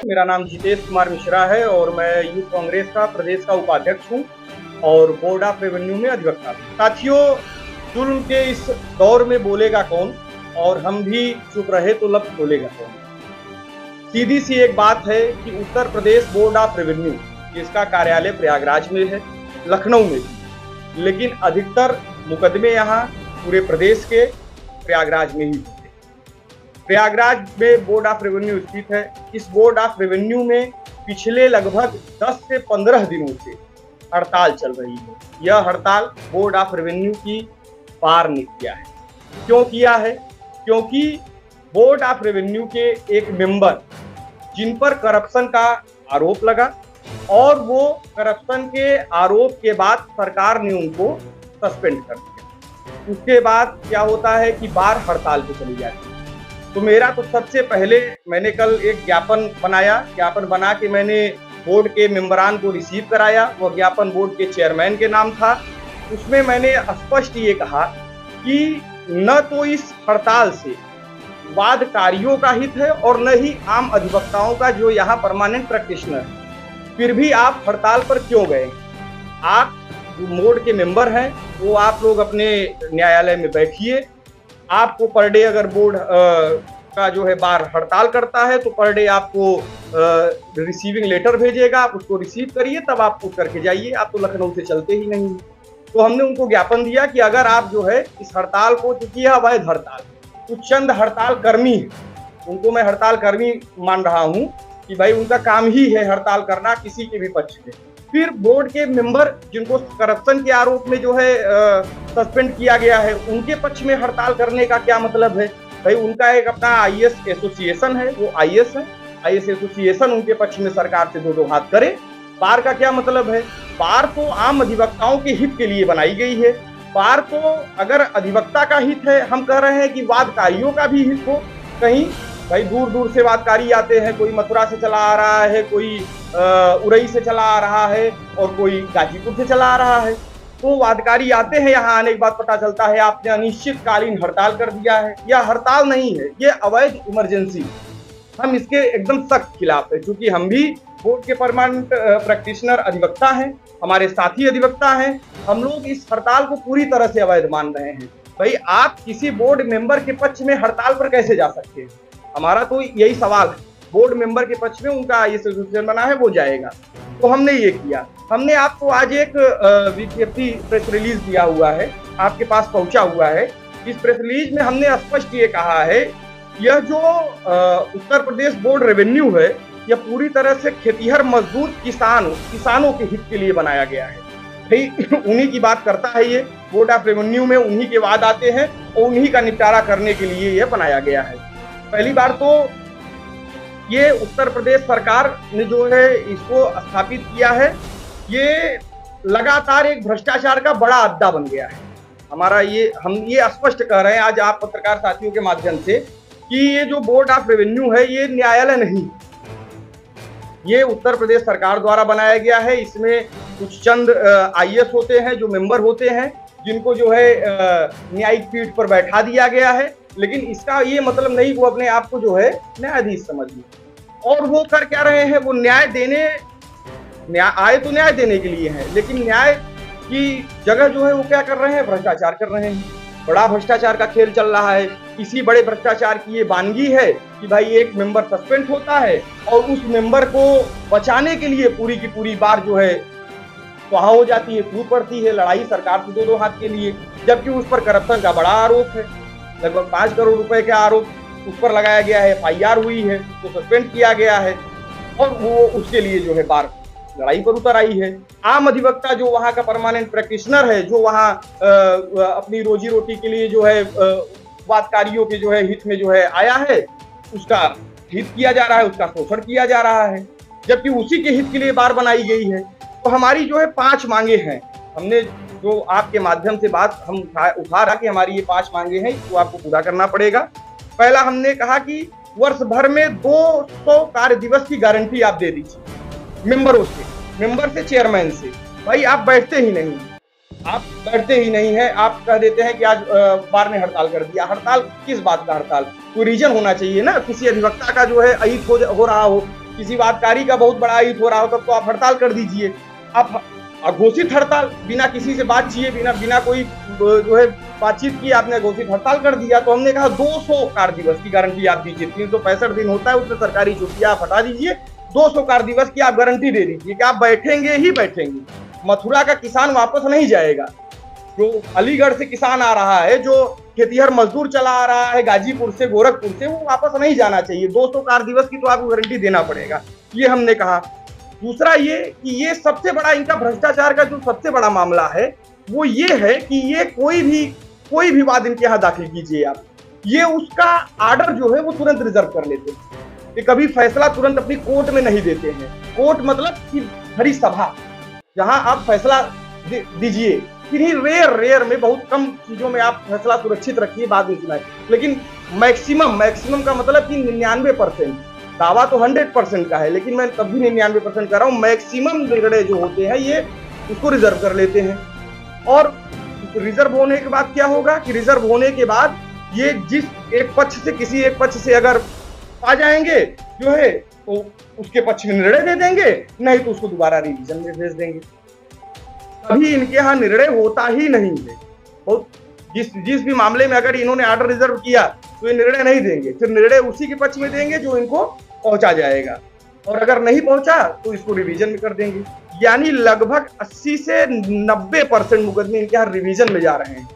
मेरा नाम जितेश कुमार मिश्रा है और मैं यूथ कांग्रेस का प्रदेश का उपाध्यक्ष हूं और बोर्ड ऑफ रेवेन्यू में अधिवक्ता हूं। साथियों, जुल्म के इस दौर में बोलेगा कौन, और हम भी चुप रहे तो लब खोलेगा कौन। सीधी सी एक बात है कि Uttar Pradesh board of revenue, जिसका कार्यालय प्रयागराज में है, लखनऊ में भी, लेकिन अधिकतर मुकदमे यहाँ पूरे प्रदेश के प्रयागराज में ही होते हैं। प्रयागराज में बोर्ड ऑफ रेवेन्यू स्थित है। इस बोर्ड ऑफ रेवेन्यू में पिछले लगभग 10 से 15 दिनों से हड़ताल चल रही है। यह हड़ताल बोर्ड ऑफ रेवेन्यू की बार ने किया है। क्यों किया है? क्योंकि बोर्ड ऑफ रेवेन्यू के एक मेंबर, जिन पर करप्शन का आरोप लगा और वो करप्शन के आरोप के बाद सरकार ने उनको सस्पेंड कर दिया। उसके बाद क्या होता है कि बार हड़ताल पे चली जाती है। तो मेरा तो सबसे पहले मैंने कल एक ज्ञापन बना के मैंने बोर्ड के मेंबरान को रिसीव कराया। वो ज्ञापन बोर्ड के चेयरमैन के नाम था। उसमें मैंने स्पष्ट ये कहा कि न तो इस हड़ताल से वादकारियों का हित है और न ही आम अधिवक्ताओं का, जो यहाँ परमानेंट प्रैक्टिशनर है। फिर भी आप हड़ताल पर क्यों गए? आप बोर्ड के मेंबर हैं, वो आप लोग अपने न्यायालय में बैठिए। आपको पर डे अगर बोर्ड का जो है बार हड़ताल करता है तो पर डे आपको रिसीविंग लेटर भेजेगा, आप उसको रिसीव करिए, तब आप उठ करके जाइए। आप तो लखनऊ से चलते ही नहीं। तो हमने उनको ज्ञापन दिया कि अगर आप जो है इस हड़ताल को, चूंकि यह अवैध हड़ताल, कुछ चंद हड़ताल कर्मी है, उनको मैं हड़ताल कर्मी मान रहा हूँ कि भाई उनका काम ही है हड़ताल करना किसी के भी पक्ष में। फिर बोर्ड के मेंबर जिनको करप्शन के आरोप में जो है सस्पेंड किया गया है, उनके पक्ष में हड़ताल करने का क्या मतलब है? भाई उनका एक अपना आईएएस एसोसिएशन है, वो आईएएस है, आईएएस एसोसिएशन उनके पक्ष में सरकार से दो हाथ करे। बार का क्या मतलब है? बार तो आम अधिवक्ताओं के हित के लिए बनाई गई है। बार तो अगर अधिवक्ता का हित है, हम कह रहे हैं कि वादकारियों का भी हित हो। कहीं भाई दूर दूर से वादकारी आते हैं, कोई मथुरा से चला आ रहा है, कोई उरई से चला आ रहा है और कोई गाजीपुर से चला आ रहा है। तो वादकारी आते हैं, यहाँ आने के बाद पता चलता है आपने अनिश्चितकालीन हड़ताल कर दिया है। यह हड़ताल नहीं है, ये अवैध इमरजेंसी। हम इसके एकदम सख्त खिलाफ है, क्योंकि हम भी बोर्ड के परमानेंट प्रैक्टिशनर अधिवक्ता हैं, हमारे साथी अधिवक्ता हैं। हम लोग इस हड़ताल को पूरी तरह से अवैध मान रहे हैं। भाई आप किसी बोर्ड मेंबर के पक्ष में हड़ताल पर कैसे जा सकते हैं? हमारा तो यही सवाल है। बोर्ड मेंबर के पक्ष में उनका ये एसोसिएशन बना है, वो जाएगा। तो हमने ये किया। हमने आपको आज एक विज्ञप्ति प्रेस रिलीज दिया हुआ है, आपके पास पहुंचा हुआ है। इस प्रेस रिलीज में हमने स्पष्ट ये कहा है, यह जो उत्तर प्रदेश बोर्ड रेवेन्यू है, यह पूरी तरह से खेतीहर मजदूर किसानों के हित के लिए बनाया गया है। भाई उन्हीं की बात करता है ये बोर्ड ऑफ रेवेन्यू में, उन्हीं के वाद आते हैं और उन्हीं का निपटारा करने के लिए यह बनाया गया है। पहली बार तो ये उत्तर प्रदेश सरकार ने जो है इसको स्थापित किया है, ये लगातार एक भ्रष्टाचार का बड़ा अड्डा बन गया है। हम ये स्पष्ट कह रहे हैं आज आप पत्रकार साथियों के माध्यम से कि ये जो बोर्ड ऑफ रेवेन्यू है, ये न्यायालय नहीं, ये उत्तर प्रदेश सरकार द्वारा बनाया गया है। इसमें कुछ चंद आईएएस होते हैं, जो मेंबर होते हैं, जिनको जो है न्यायिक पीठ पर बैठा दिया गया है। लेकिन इसका ये मतलब नहीं वो अपने आप को जो है न्यायाधीश समझ लें। और वो कर क्या रहे हैं? वो न्याय देने के लिए है, लेकिन न्याय की जगह जो है वो क्या कर रहे हैं? भ्रष्टाचार कर रहे हैं। बड़ा भ्रष्टाचार का खेल चल रहा है। इसी बड़े भ्रष्टाचार की ये वानगी है कि भाई एक मेंबर सस्पेंड होता है और उस मेंबर को बचाने के लिए पूरी की पूरी बार जो है वहां हो जाती है, कूद पड़ती है, लड़ाई सरकार से दो हाथ के लिए। जबकि उस पर करप्शन का बड़ा आरोप है, लगभग 5 करोड़ रुपए का आरोप उस पर लगाया गया है, एफआईआर हुई है, तो सस्पेंड किया गया है और वो उसके लिए जो है बार लड़ाई पर उतर आई है। आम अधिवक्ता जो वहाँ का परमानेंट प्रैक्टिशनर है, जो वहाँ अपनी रोजी रोटी के लिए जो है वादकारियों के जो है हित में जो है आया है, उसका हित किया जा रहा है, उसका शोषण किया जा रहा है, जबकि उसी के हित के लिए बार बनाई गई है। तो हमारी जो है 5 मांगे हैं। हमने जो आपके माध्यम से बात हम उठा रहा कि हमारी ये 5 मांगे हैं, इसको आपको पूरा करना पड़ेगा। पहला हमने कहा कि वर्ष भर में 200 कार्य दिवस की गारंटी आप दे दीजिए मेंबर से चेयरमैन से। भाई आप बैठते ही नहीं है, आप कह देते हैं कि आज बार ने हड़ताल कर दिया। हड़ताल किस बात का हड़ताल? कोई रीजन होना चाहिए ना, किसी अधिवक्ता का जो है अहित हो रहा हो, किसी आबकारी का बहुत बड़ा हित हो रहा हो तब तो आप हड़ताल कर दीजिए। आप अघोषित हड़ताल, बिना किसी से बात किए, बिना कोई जो है बातचीत की आपने घोषित हड़ताल कर दिया। तो हमने कहा 200 कार्य दिवस की गारंटी आप दीजिए। 365 दिन होता है, उसमें सरकारी छुट्टियां आप हटा दीजिए। 200 कार्य दिवस की आप गारंटी दे दीजिए कि आप बैठेंगे ही बैठेंगे। मथुरा का किसान वापस नहीं जाएगा। जो अलीगढ़ से किसान आ रहा है, जो खेतिहर मजदूर चला आ रहा है गाजीपुर से, गोरखपुर से, वो वापस नहीं जाना चाहिए। 200 कार्य दिवस की तो आपको गारंटी देना पड़ेगा, ये हमने कहा। दूसरा ये कि ये सबसे बड़ा इनका भ्रष्टाचार का जो सबसे बड़ा मामला है वो ये है कि ये कोई भी वाद इनके यहाँ दाखिल कीजिए आप, ये उसका आर्डर जो है वो तुरंत रिजर्व कर लेते हैं। ये कभी फैसला तुरंत अपनी कोर्ट में नहीं देते हैं। कोर्ट मतलब कि भरी सभा जहां आप फैसला दीजिए। फिर ही रेयर में, बहुत कम चीजों में आप फैसला सुरक्षित रखिए, बाद में सुनाए। लेकिन मैक्सिमम का मतलब कि 99%, दावा तो 100% का है, लेकिन मैं तब भी 99% कर रहा हूँ। मैक्सिमम निर्णय जो होते हैं ये उसको रिजर्व कर लेते हैं। और रिजर्व होने के बाद क्या होगा कि रिजर्व होने के बाद ये जिस एक पक्ष से, किसी एक पक्ष से अगर आ जाएंगे जो है तो उसके पक्ष में निर्णय दे देंगे, नहीं तो उसको दोबारा रिवीजन में भेज देंगे। कभी इनके यहाँ निर्णय होता ही नहीं है। बहुत जिस भी मामले में अगर इन्होंने ऑर्डर रिजर्व किया तो ये निर्णय नहीं देंगे, फिर निर्णय उसी के पक्ष में देंगे जो इनको पहुंचा जाएगा, और अगर नहीं पहुंचा तो इसको रिवीजन में कर देंगे। यानी लगभग 80 से 90% मुकदमे इनके यहाँ रिवीजन में जा रहे हैं।